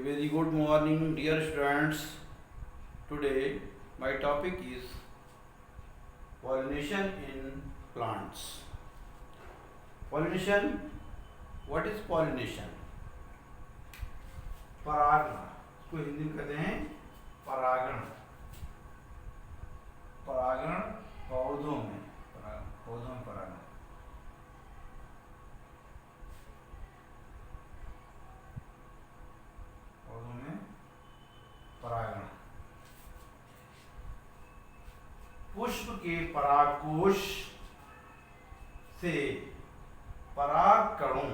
very good morning, dear students. Today, my topic is pollination in plants. Pollination. What is pollination? परागण, इसको हिंदी में कहते हैं परागण. परागण पौधों में परागण. परागण. पुष्प के परागकोश से पराग कणों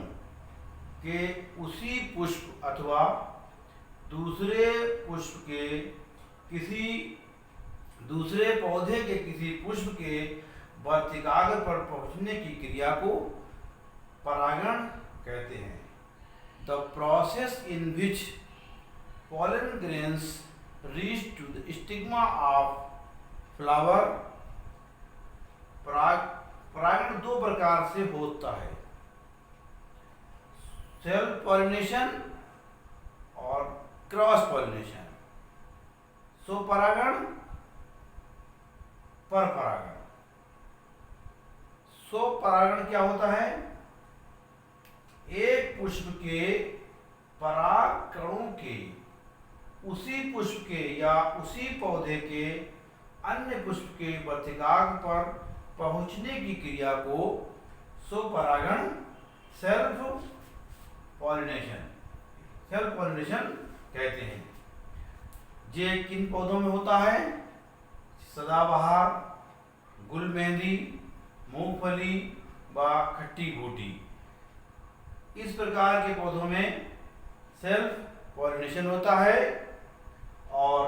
के उसी पुष्प अथवा दूसरे पुष्प के किसी दूसरे पौधे के किसी पुष्प के वर्तिकाग्र पर पहुंचने की क्रिया को परागण कहते हैं. The process in which pollen grains reach to the stigma of flower. परागण दो प्रकार से होता है, सेल्फ पॉलिनेशन और क्रॉस पॉलिनेशन. स्वपरागण, परपरागण. स्वपरागण क्या होता है? एक पुष्प के पराग कणों के उसी पुष्प के या उसी पौधे के अन्य पुष्प के वर्तिकाग्र पर पहुंचने की क्रिया को स्वपरागण, सेल्फ पॉलिनेशन कहते हैं. ये किन पौधों में होता है? सदाबहार, गुलमेहंदी, मूंगफली व खट्टी बूटी. इस प्रकार के पौधों में सेल्फ पॉलिनेशन होता है. और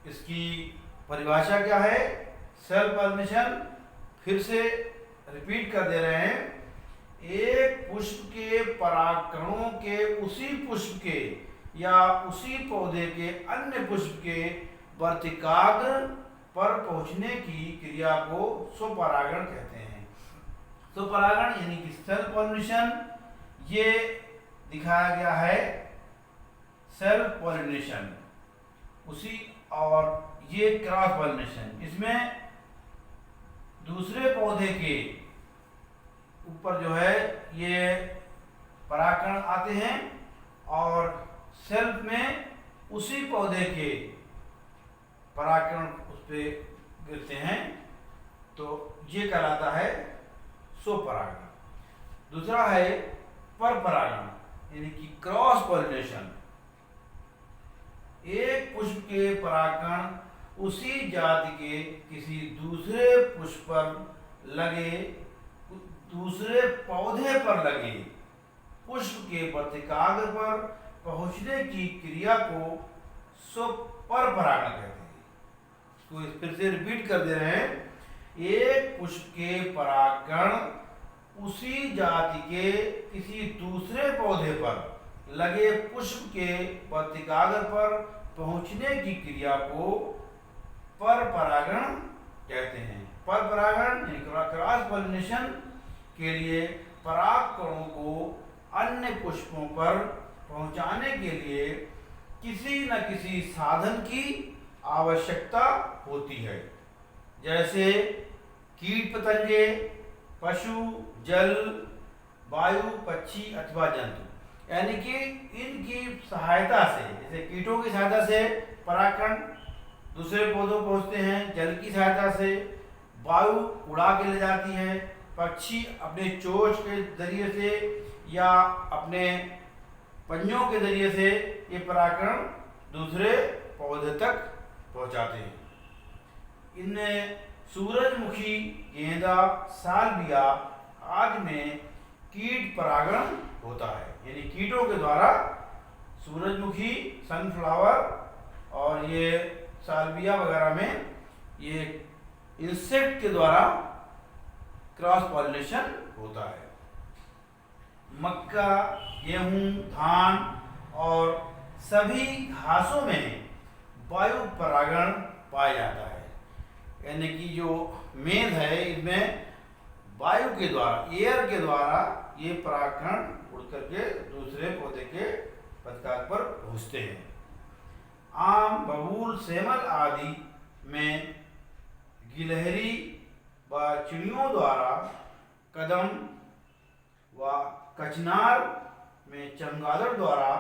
इसकी परिभाषा क्या है? सेल्फ पॉलिनेशन, फिर से रिपीट कर दे रहे हैं, एक पुष्प के परागकणों के उसी पुष्प के या उसी पौधे के अन्य पुष्प के वर्तिकाग्र पर पहुंचने की क्रिया को स्वपरागण कहते हैं. स्वपरागण यानी कि सेल्फ पॉलिनेशन, ये दिखाया गया है सेल्फ पॉलिनेशन उसी. और ये क्रॉस पॉलिनेशन, इसमें दूसरे पौधे के ऊपर जो है ये परागकण आते हैं और सेल्फ में उसी पौधे के परागकण उस पे गिरते हैं, तो ये कहलाता है स्वपरागण. दूसरा है परपरागण यानी कि क्रॉस पॉलिनेशन. एक पुष्प के परागकण उसी जाति के किसी दूसरे पुष्प पर लगे, दूसरे पौधे पर लगे पुष्प के वर्तिकाग्र पर पहुंचने की क्रिया को परपरागण कहते हैं. तो फिर से रिपीट कर दे रहे हैं, एक पुष्प के परागकण उसी जाति के किसी दूसरे पौधे पर लगे पुष्प के वर्तिकाग्र पर पहुंचने की क्रिया को परपरागण कहते हैं. परपरागण यानी क्रॉस पॉलिनेशन के लिए परागकणों को अन्य पुष्पों पर पहुंचाने के लिए किसी न किसी साधन की आवश्यकता होती है, जैसे कीट पतंगे, पशु, जल, वायु, पक्षी अथवा जंतु. यानी कि इनकी सहायता से, जैसे कीटों की सहायता से परागकण दूसरे पौधों पहुंचते हैं, जल की सहायता से वायु उड़ा के ले जाती है, पक्षी अपने चोंच के जरिए से या अपने पंजों के जरिए से ये परागकण दूसरे पौधे तक पहुंचाते हैं. इनमें सूरजमुखी, गेंदा, सालविया आदि में कीट परागण होता है. यानी कीटों के द्वारा सूरजमुखी, सनफ्लावर और ये सालविया वगैरह में ये इंसेक्ट के द्वारा क्रॉस पॉलिनेशन होता है. मक्का, गेहूं, धान और सभी घासों में वायु परागण पाया जाता है. यानी कि जो मेद है, इसमें वायु के द्वारा, एयर के द्वारा ये परागकण उड़ करके दूसरे पौधे के पत्राचार पर पहुँचते हैं। आम, बबूल, सेमल आदि में गिलहरी व चिड़ियों द्वारा, कदम व कचनार में चमगादड़ द्वारा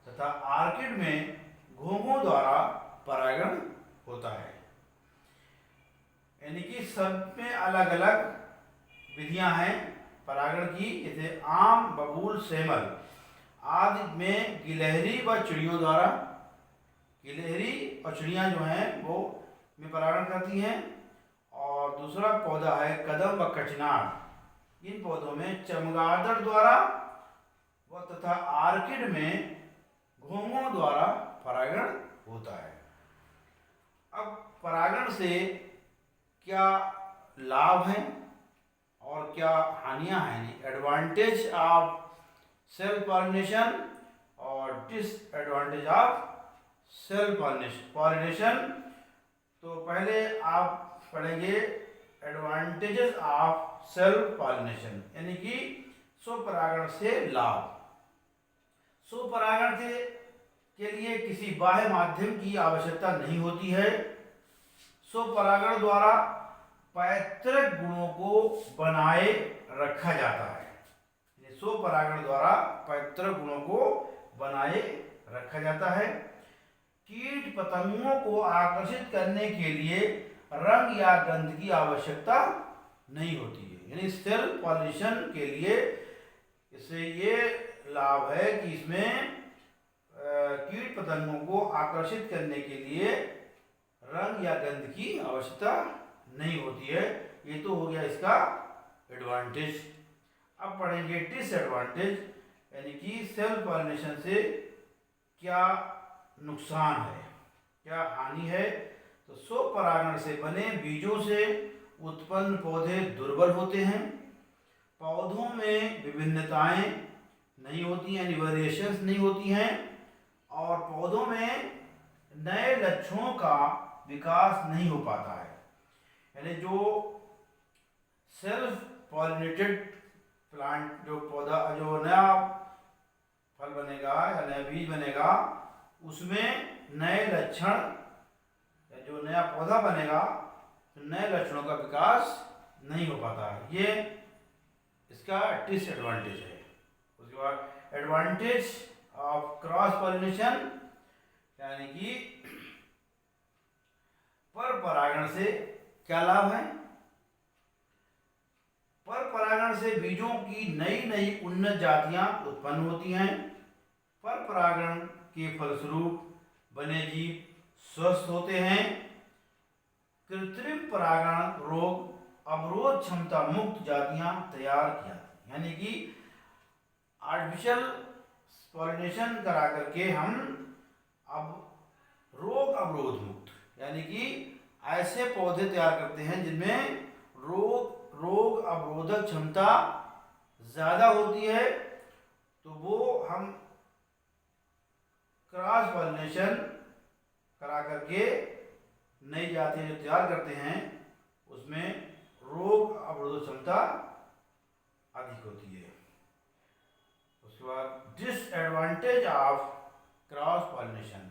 तथा आर्किड में घोंघों द्वारा परागण होता है। यानी कि सब में अलग अलग विधियां हैं परागण की। जैसे आम, बबूल, सेमल आदि में गिलहरी व चिड़ियों द्वारा, गिलहरी और चिड़ियां जो हैं वो में परागण करती हैं। और दूसरा पौधा है कदम व कचनार, इन पौधों में चमगादड़ द्वारा व तथा आर्किड में घोंघों द्वारा परागण होता है। अब परागण से क्या लाभ हैं और क्या हानियां हैं? एडवांटेज ऑफ सेल्फ पॉलिनेशन और डिसएडवांटेज ऑफ सेल्फ पॉलिनेशन। तो पहले आप पढ़ेंगे एडवांटेजेस ऑफ सेल्फ पॉलिनेशन, यानी कि स्वपरागण से लाभ। स्वपरागण के लिए किसी बाह्य माध्यम की आवश्यकता नहीं होती है। स्वपरागण द्वारा पैतृक गुणों को बनाए रखा जाता है। स्वपरागण द्वारा पैतृक गुणों को बनाए रखा जाता है। कीट पतंगों को आकर्षित करने के लिए रंग या गंध की आवश्यकता नहीं होती है। यानी सेल्फ पॉलिनेशन के लिए इससे ये लाभ है कि इसमें कीट पतंगों को आकर्षित करने के लिए रंग या गंध की आवश्यकता नहीं होती है। ये तो हो गया इसका एडवांटेज। अब पढ़ेंगे डिसएडवांटेज, यानी कि सेल्फ पॉलिनेशन से क्या नुकसान है, क्या हानि है। तो स्वपरागण से बने बीजों से उत्पन्न पौधे दुर्बल होते हैं। पौधों में विभिन्नताएं नहीं होती हैं, यानी वेरिएशंस नहीं होती हैं। और पौधों में नए लक्षणों का विकास नहीं हो पाता है। यानी जो सेल्फ पॉलिनेटेड प्लांट, जो पौधा, जो नया फल बनेगा या नया बीज बनेगा, उसमें नए लक्षण या जो नया पौधा बनेगा तो नए लक्षणों का विकास नहीं हो पाता है। ये इसका डिसएडवांटेज है। उसके बाद एडवांटेज ऑफ क्रॉस पॉलिनेशन, यानी कि पर परागण से क्या लाभ है। पर परागण से बीजों की नई नई उन्नत जातियां उत्पन्न होती हैं। पर परागण के फलस्वरूप बने जीव स्वस्थ होते हैं। कृत्रिम परागण रोग अवरोध क्षमता मुक्त जातियां तैयार की जाती, यानी कि आर्टिफिशियल पॉलिनेशन करा करके हम अब रोग अवरोध मुक्त, यानी कि ऐसे पौधे तैयार करते हैं जिनमें रोग अवरोधक क्षमता ज़्यादा होती है। तो वो हम क्रॉस पॉलिनेशन करा करके नई जातियां जो तैयार करते हैं उसमें रोग अवरोधक क्षमता अधिक होती है। उसके बाद डिसएडवांटेज ऑफ क्रॉस पॉलिनेशन,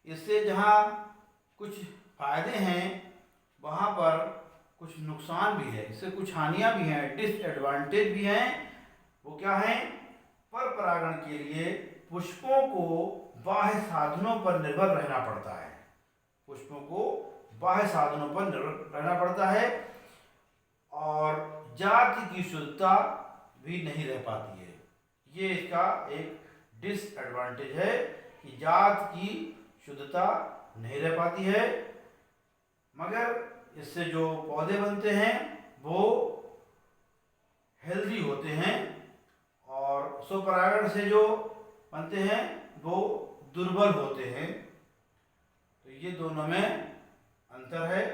इससे जहाँ कुछ फायदे हैं वहाँ पर कुछ नुकसान भी है, इससे कुछ हानियाँ भी हैं, डिसएडवांटेज भी हैं। वो क्या हैं? पर परागण के लिए पुष्पों को बाह्य साधनों पर निर्भर रहना पड़ता है। पुष्पों को बाह्य साधनों पर निर्भर रहना पड़ता है और जाति की शुद्धता भी नहीं रह पाती है। ये इसका एक डिसएडवांटेज है कि जात की शुद्धता नहीं रह पाती है। मगर इससे जो पौधे बनते हैं वो हेल्दी होते हैं और स्वपरागण से जो बनते हैं वो दुर्बल होते हैं। तो ये दोनों में अंतर है।